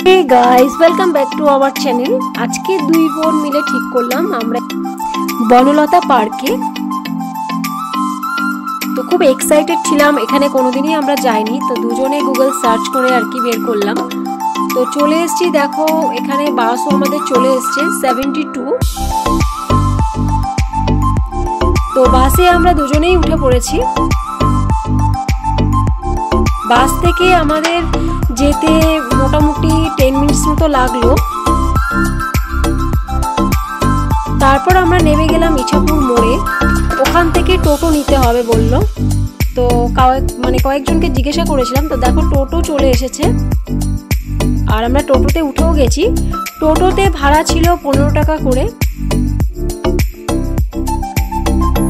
Hey guys welcome back to our channel. आज के दुई बोन मिले ठीक करलाम आमरा বনলতা पार्के। तो खूब एक्साइटेड छिलाम, एखाने कोनोदिनই আমরা যাইনি, তো দুজনে গুগল সার্চ করে আর কি বের করলাম। তো চলে এসেছি, দেখো এখানে বাসও আমাদের চলে এসেছে 72। তো বাসে আমরা দুজনেই উঠে পড়েছি। বাস থেকে আমাদের যেতে মোটামুটি 10 মিনিটস মতো লাগলো। তারপর আমরা নেমে গেলাম ইছাপুর মোড়ে। ওখান থেকে টোটো নিতে হবে বললো। তো কয়েকজনকে জিজ্ঞাসা করেছিলাম, তো দেখো টোটো চলে এসেছে আর আমরা টোটোতে উঠেও গেছি। টোটোতে ভাড়া ছিল 15 টাকা করে।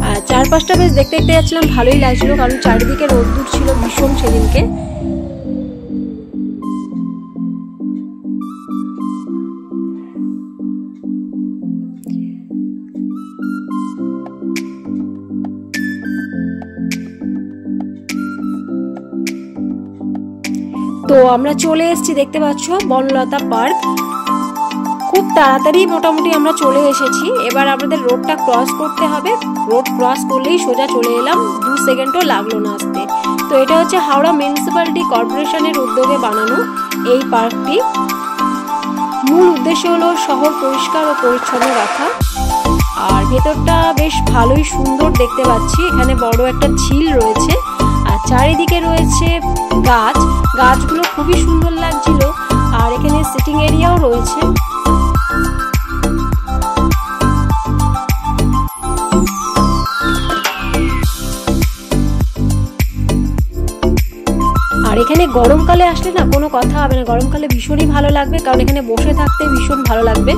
আর চারপাশটা বেশ দেখতে দেখতে যাচ্ছিলাম, ভালোই লাগছিল, কারণ চারিদিকে রোদ্দুর ছিল ভীষণ সেদিনকে। তো আমরা চলে এসেছি, দেখতে পাচ্ছ বনলতা পার্ক। খুব তাড়াতাড়ি মোটামুটি আমরা চলে এসেছি। এবার আমাদের রোডটা ক্রস করতে হবে। রোড ক্রস করলেই সোজা চলে এলাম, 2 সেকেন্ডও লাগলো না আসতে। তো এটা হচ্ছে হাওড়া মিউনিসিপ্যালিটি কর্পোরেশনের উদ্যোগে বানানো এই পার্কটি। মূল উদ্দেশ্য হলো শহর পরিষ্কার ও পরিচ্ছন্ন রাখা। আর ভেতরটা বেশ ভালোই সুন্দর দেখতে পাচ্ছি। এখানে বড় একটা ঝিল রয়েছে আর চারিদিকে রয়েছে গাছ। গাছগুলো খুবই সুন্দর লাগছিল। আর এখানে সিটিং এরিয়াও রয়েছে। আর এখানে গরমকালে আসলে না কোনো কথা হবে না, গরমকালে ভীষণই ভালো লাগবে, কারণ এখানে বসে থাকতে ভীষণ ভালো লাগবে।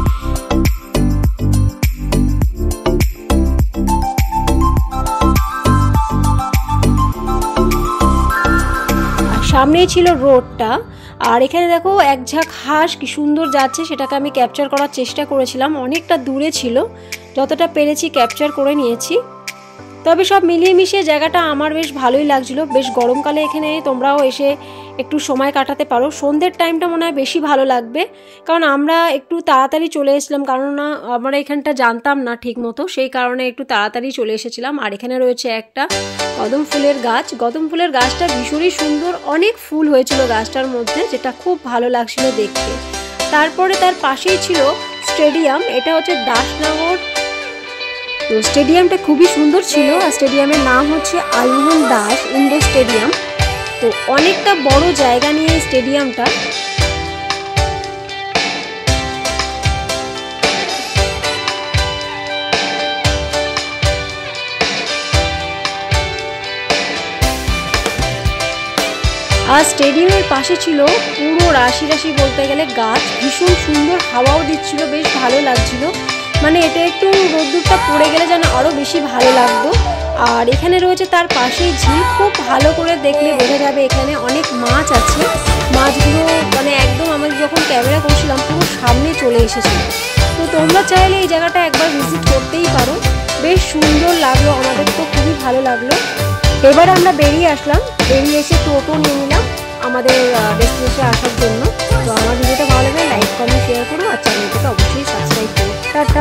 সামনেই ছিল রোডটা। আর এখানে দেখো এক ঝাঁক হাঁস কি সুন্দর যাচ্ছে, সেটাকে আমি ক্যাপচার করার চেষ্টা করেছিলাম। অনেকটা দূরে ছিল, যতটা পেরেছি ক্যাপচার করে নিয়েছি। তবে সব মিলিয়ে মিশিয়ে জায়গাটা আমার বেশ ভালোই লাগছিল। বেশ গরমকালে এখানে তোমরাও এসে একটু সময় কাটাতে পারো। সন্ধ্যের টাইমটা মনে হয় বেশি ভালো লাগবে, কারণ আমরা একটু তাড়াতাড়ি চলে এসেছিলাম, কারণ না আমরা এখানটা জানতাম না ঠিক মতো, সেই কারণে একটু তাড়াতাড়ি চলে এসেছিলাম। আর এখানে রয়েছে একটা কদম ফুলের গাছ। কদম ফুলের গাছটা ভীষণই সুন্দর, অনেক ফুল হয়েছিল গাছটার মধ্যে, যেটা খুব ভালো লাগছিল দেখতে। তারপরে তার পাশেই ছিল স্টেডিয়াম। এটা হচ্ছে দাসনগর। তো স্টেডিয়ামটা খুবই সুন্দর ছিল। আর স্টেডিয়ামের নাম হচ্ছে আলমোহন দাস ইন্ডোর স্টেডিয়াম। তো অনেকটা বড় জায়গা নিয়ে স্টেডিয়ামটা। আর স্টেডিয়ামের পাশে ছিল পুরো রাশি রাশি বলতে গেলে গাছ। ভীষণ সুন্দর হাওয়াও দিচ্ছিল, বেশ ভালো লাগছিল। মানে এটা একটু রোদ্দুরটা পড়ে গেলে যেন আরও বেশি ভালো লাগতো। আর এখানে রয়েছে তার পাশেই ঝিল। খুব ভালো করে দেখলে বোঝা যাবে এখানে অনেক মাছ আছে। মাছগুলো মানে একদম আমি যখন ক্যামেরা করছিলাম পুরো সামনে চলে এসেছিল। তো তোমরা চাইলে এই জায়গাটা একবার ভিজিট করতেই পারো। বেশ সুন্দর লাগলো, আমাদের তো খুবই ভালো লাগলো। এবার আমরা বেরিয়ে আসলাম। বেরিয়ে এসে টোটো নিয়ে নিলাম আমাদের ডেস্টিনেশনে আসার জন্য। তো আমার ভিডিওটা ভালো লাগলে লাইক কমেন্ট শেয়ার করো আর চ্যানেলটাকে অবশ্যই সাবস্ক্রাইব করো। টাটা।